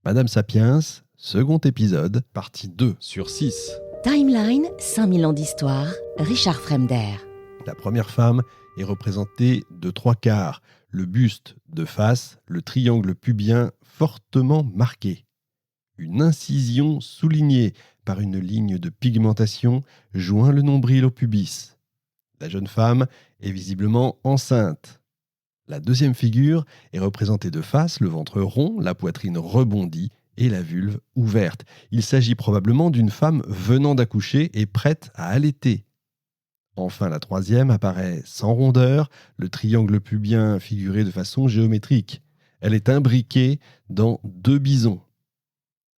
Madame Sapiens, second épisode, partie 2 sur 6. Timeline, 5000 ans d'histoire, Richard Fremder. La première femme est représentée de 3/4, le buste de face, le triangle pubien fortement marqué. Une incision soulignée par une ligne de pigmentation joint le nombril au pubis. La jeune femme est visiblement enceinte. La deuxième figure est représentée de face, le ventre rond, la poitrine rebondie et la vulve ouverte. Il s'agit probablement d'une femme venant d'accoucher et prête à allaiter. Enfin, la troisième apparaît sans rondeur, le triangle pubien figuré de façon géométrique. Elle est imbriquée dans 2 bisons.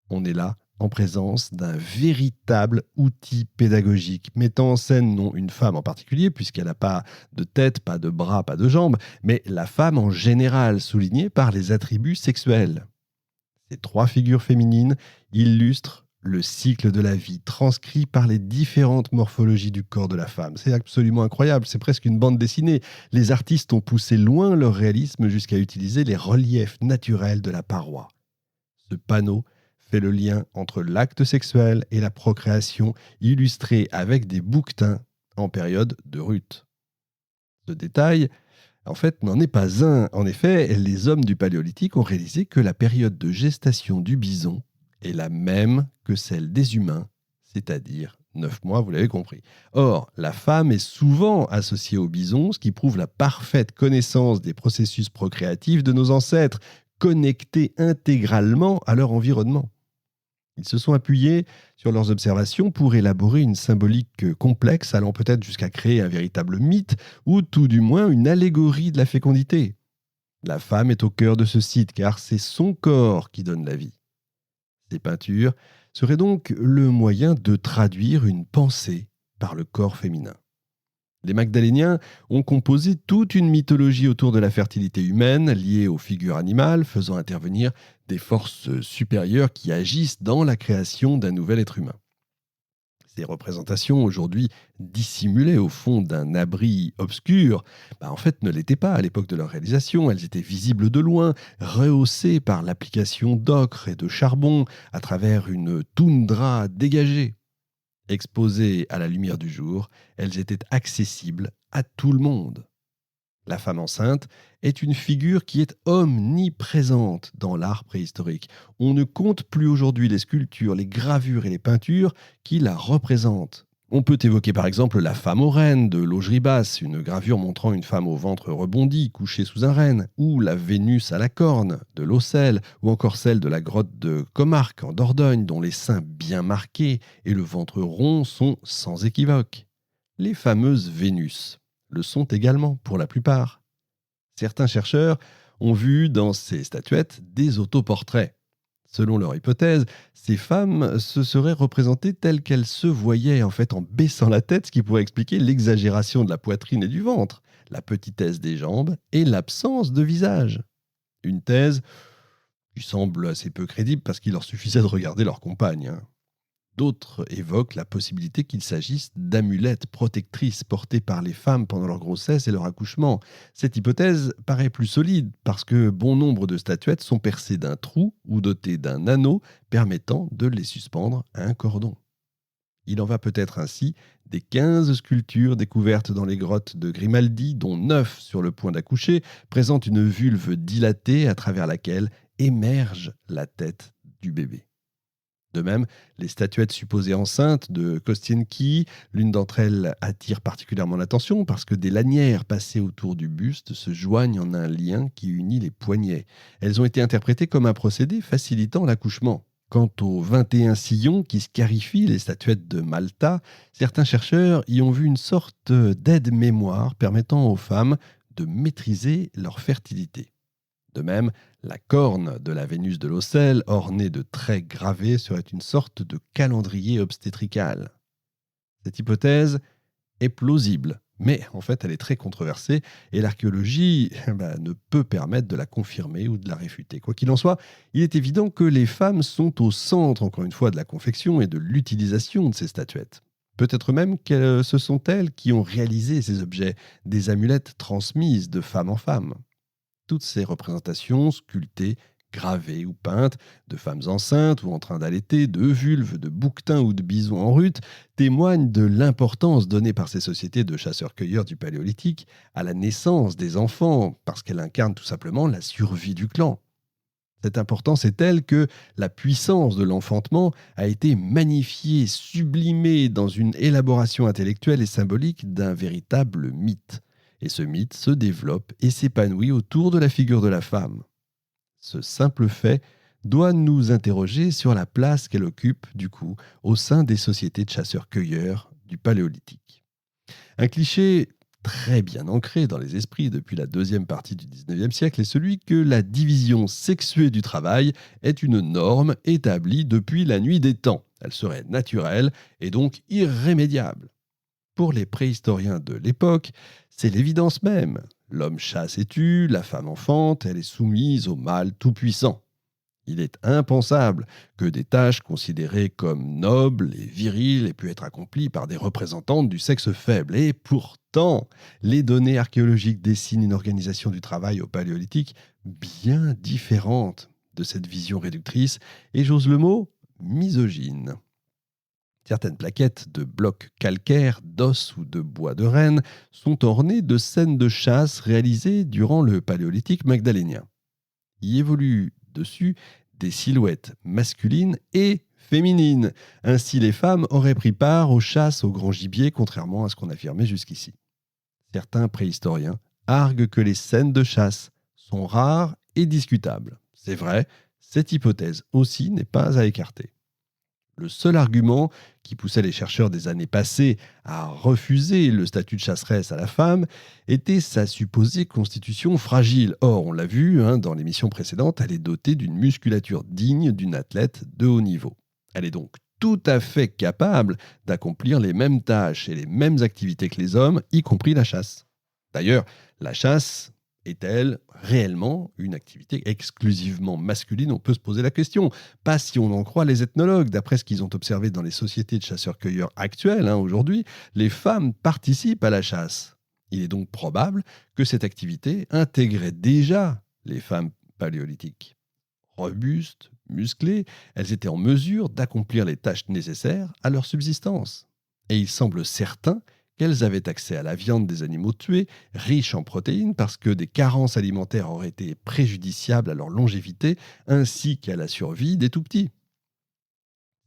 On est là en présence d'un véritable outil pédagogique, mettant en scène non une femme en particulier, puisqu'elle n'a pas de tête, pas de bras, pas de jambes, mais la femme en général, soulignée par les attributs sexuels. Ces 3 figures féminines illustrent le cycle de la vie, transcrit par les différentes morphologies du corps de la femme. C'est absolument incroyable, c'est presque une bande dessinée. Les artistes ont poussé loin leur réalisme jusqu'à utiliser les reliefs naturels de la paroi. Ce panneau fait le lien entre l'acte sexuel et la procréation, illustré avec des bouquetins en période de rut. Ce détail, en fait, n'en est pas un. En effet, les hommes du Paléolithique ont réalisé que la période de gestation du bison est la même que celle des humains, c'est-à-dire 9 mois, vous l'avez compris. Or, la femme est souvent associée au bison, ce qui prouve la parfaite connaissance des processus procréatifs de nos ancêtres, connectés intégralement à leur environnement. Ils se sont appuyés sur leurs observations pour élaborer une symbolique complexe, allant peut-être jusqu'à créer un véritable mythe, ou tout du moins une allégorie de la fécondité. La femme est au cœur de ce site, car c'est son corps qui donne la vie. Ces peintures seraient donc le moyen de traduire une pensée par le corps féminin. Les Magdaléniens ont composé toute une mythologie autour de la fertilité humaine liée aux figures animales, faisant intervenir des forces supérieures qui agissent dans la création d'un nouvel être humain. Ces représentations, aujourd'hui dissimulées au fond d'un abri obscur, en fait ne l'étaient pas à l'époque de leur réalisation. Elles étaient visibles de loin, rehaussées par l'application d'ocre et de charbon à travers une toundra dégagée. Exposées à la lumière du jour, elles étaient accessibles à tout le monde. La femme enceinte est une figure qui est omniprésente dans l'art préhistorique. On ne compte plus aujourd'hui les sculptures, les gravures et les peintures qui la représentent. On peut évoquer par exemple la femme aux rênes de Lauge-Ribas, une gravure montrant une femme au ventre rebondi, couchée sous un renne, ou la Vénus à la corne de Laussel, ou encore celle de la grotte de Comarque en Dordogne, dont les seins bien marqués et le ventre rond sont sans équivoque. Les fameuses Vénus le sont également pour la plupart. Certains chercheurs ont vu dans ces statuettes des autoportraits. Selon leur hypothèse, ces femmes se seraient représentées telles qu'elles se voyaient en fait en baissant la tête, ce qui pourrait expliquer l'exagération de la poitrine et du ventre, la petitesse des jambes et l'absence de visage. Une thèse qui semble assez peu crédible parce qu'il leur suffisait de regarder leur compagne. D'autres évoquent la possibilité qu'il s'agisse d'amulettes protectrices portées par les femmes pendant leur grossesse et leur accouchement. Cette hypothèse paraît plus solide parce que bon nombre de statuettes sont percées d'un trou ou dotées d'un anneau permettant de les suspendre à un cordon. Il en va peut-être ainsi des 15 sculptures découvertes dans les grottes de Grimaldi, dont 9 sur le point d'accoucher, présentent une vulve dilatée à travers laquelle émerge la tête du bébé. De même, les statuettes supposées enceintes de Kostienki, l'une d'entre elles attire particulièrement l'attention parce que des lanières passées autour du buste se joignent en un lien qui unit les poignets. Elles ont été interprétées comme un procédé facilitant l'accouchement. Quant aux 21 sillons qui scarifient les statuettes de Malta, certains chercheurs y ont vu une sorte d'aide-mémoire permettant aux femmes de maîtriser leur fertilité. De même, la corne de la Vénus de Laussel, ornée de traits gravés, serait une sorte de calendrier obstétrical. Cette hypothèse est plausible, mais en fait elle est très controversée et l'archéologie ne peut permettre de la confirmer ou de la réfuter. Quoi qu'il en soit, il est évident que les femmes sont au centre, encore une fois, de la confection et de l'utilisation de ces statuettes. Peut-être même que ce sont elles qui ont réalisé ces objets, des amulettes transmises de femme en femme. Toutes ces représentations sculptées gravées ou peintes, de femmes enceintes ou en train d'allaiter, de vulves, de bouquetins ou de bisons en rut, témoignent de l'importance donnée par ces sociétés de chasseurs-cueilleurs du Paléolithique à la naissance des enfants, parce qu'elles incarnent tout simplement la survie du clan. Cette importance est telle que la puissance de l'enfantement a été magnifiée, sublimée dans une élaboration intellectuelle et symbolique d'un véritable mythe. Et ce mythe se développe et s'épanouit autour de la figure de la femme. Ce simple fait doit nous interroger sur la place qu'elle occupe, du coup, au sein des sociétés de chasseurs-cueilleurs du Paléolithique. Un cliché très bien ancré dans les esprits depuis la deuxième partie du XIXe siècle est celui que la division sexuée du travail est une norme établie depuis la nuit des temps. Elle serait naturelle et donc irrémédiable. Pour les préhistoriens de l'époque, c'est l'évidence même. L'homme chasse et tue, la femme enfante, elle est soumise au mâle tout-puissant. Il est impensable que des tâches considérées comme nobles et viriles aient pu être accomplies par des représentantes du sexe faible. Et pourtant, les données archéologiques dessinent une organisation du travail au Paléolithique bien différente de cette vision réductrice et, j'ose le mot, misogyne. Certaines plaquettes de blocs calcaires, d'os ou de bois de renne sont ornées de scènes de chasse réalisées durant le Paléolithique magdalénien. Y évoluent dessus des silhouettes masculines et féminines. Ainsi, les femmes auraient pris part aux chasses au grand gibier, contrairement à ce qu'on affirmait jusqu'ici. Certains préhistoriens arguent que les scènes de chasse sont rares et discutables. C'est vrai, cette hypothèse aussi n'est pas à écarter. Le seul argument qui poussait les chercheurs des années passées à refuser le statut de chasseresse à la femme était sa supposée constitution fragile. Or, on l'a vu dans l'émission précédente, elle est dotée d'une musculature digne d'une athlète de haut niveau. Elle est donc tout à fait capable d'accomplir les mêmes tâches et les mêmes activités que les hommes, y compris la chasse. D'ailleurs, la chasse est-elle réellement une activité exclusivement masculine? On peut se poser la question. Pas si on en croit les ethnologues. D'après ce qu'ils ont observé dans les sociétés de chasseurs-cueilleurs actuelles, aujourd'hui, les femmes participent à la chasse. Il est donc probable que cette activité intégrait déjà les femmes paléolithiques. Robustes, musclées, elles étaient en mesure d'accomplir les tâches nécessaires à leur subsistance. Et il semble certain qu'elles avaient accès à la viande des animaux tués, riche en protéines, parce que des carences alimentaires auraient été préjudiciables à leur longévité, ainsi qu'à la survie des tout-petits.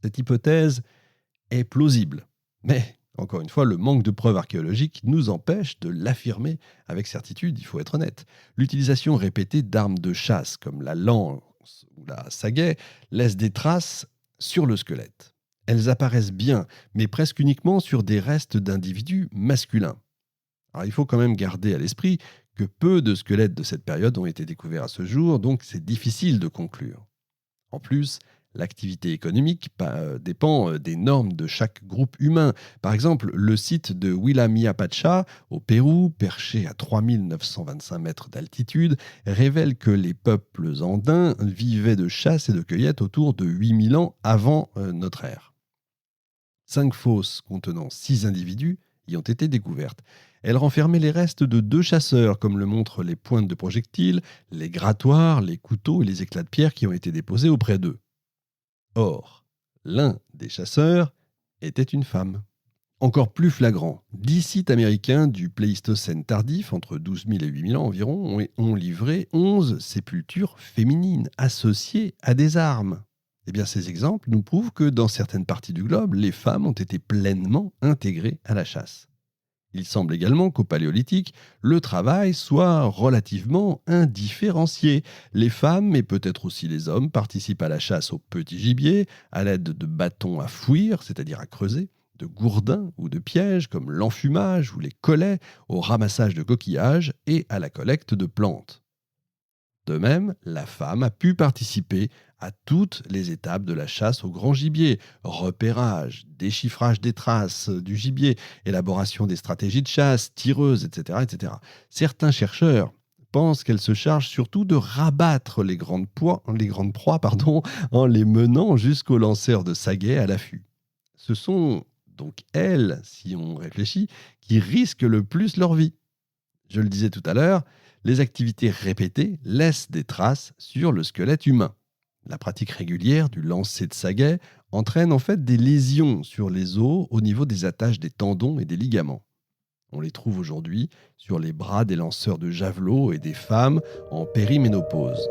Cette hypothèse est plausible, mais, encore une fois, le manque de preuves archéologiques nous empêche de l'affirmer avec certitude, il faut être honnête. L'utilisation répétée d'armes de chasse, comme la lance ou la sagaie, laisse des traces sur le squelette. Elles apparaissent bien, mais presque uniquement sur des restes d'individus masculins. Alors il faut quand même garder à l'esprit que peu de squelettes de cette période ont été découverts à ce jour, donc c'est difficile de conclure. En plus, l'activité économique dépend des normes de chaque groupe humain. Par exemple, le site de Huayllamiapacha, au Pérou, perché à 3925 mètres d'altitude, révèle que les peuples andins vivaient de chasse et de cueillette autour de 8000 ans avant notre ère. 5 fosses contenant 6 individus y ont été découvertes. Elles renfermaient les restes de 2 chasseurs, comme le montrent les pointes de projectiles, les grattoirs, les couteaux et les éclats de pierre qui ont été déposés auprès d'eux. Or, l'un des chasseurs était une femme. Encore plus flagrant, 10 sites américains du Pléistocène tardif, entre 12 000 et 8 000 ans environ, ont livré 11 sépultures féminines associées à des armes. Eh bien, ces exemples nous prouvent que dans certaines parties du globe, les femmes ont été pleinement intégrées à la chasse. Il semble également qu'au Paléolithique, le travail soit relativement indifférencié. Les femmes, et peut-être aussi les hommes, participent à la chasse au petit gibier, à l'aide de bâtons à fouir, c'est-à-dire à creuser, de gourdins ou de pièges comme l'enfumage ou les collets, au ramassage de coquillages et à la collecte de plantes. De même, la femme a pu participer à toutes les étapes de la chasse au grand gibier, repérage, déchiffrage des traces du gibier, élaboration des stratégies de chasse, tireuses, etc. etc. Certains chercheurs pensent qu'elle se charge surtout de rabattre les grandes proies en les menant jusqu'aux lanceurs de sagaie à l'affût. Ce sont donc elles, si on réfléchit, qui risquent le plus leur vie. Je le disais tout à l'heure, Les activités répétées laissent des traces sur le squelette humain. La pratique régulière du lancer de sagaie entraîne en fait des lésions sur les os au niveau des attaches des tendons et des ligaments. On les trouve aujourd'hui sur les bras des lanceurs de javelot et des femmes en périménopause.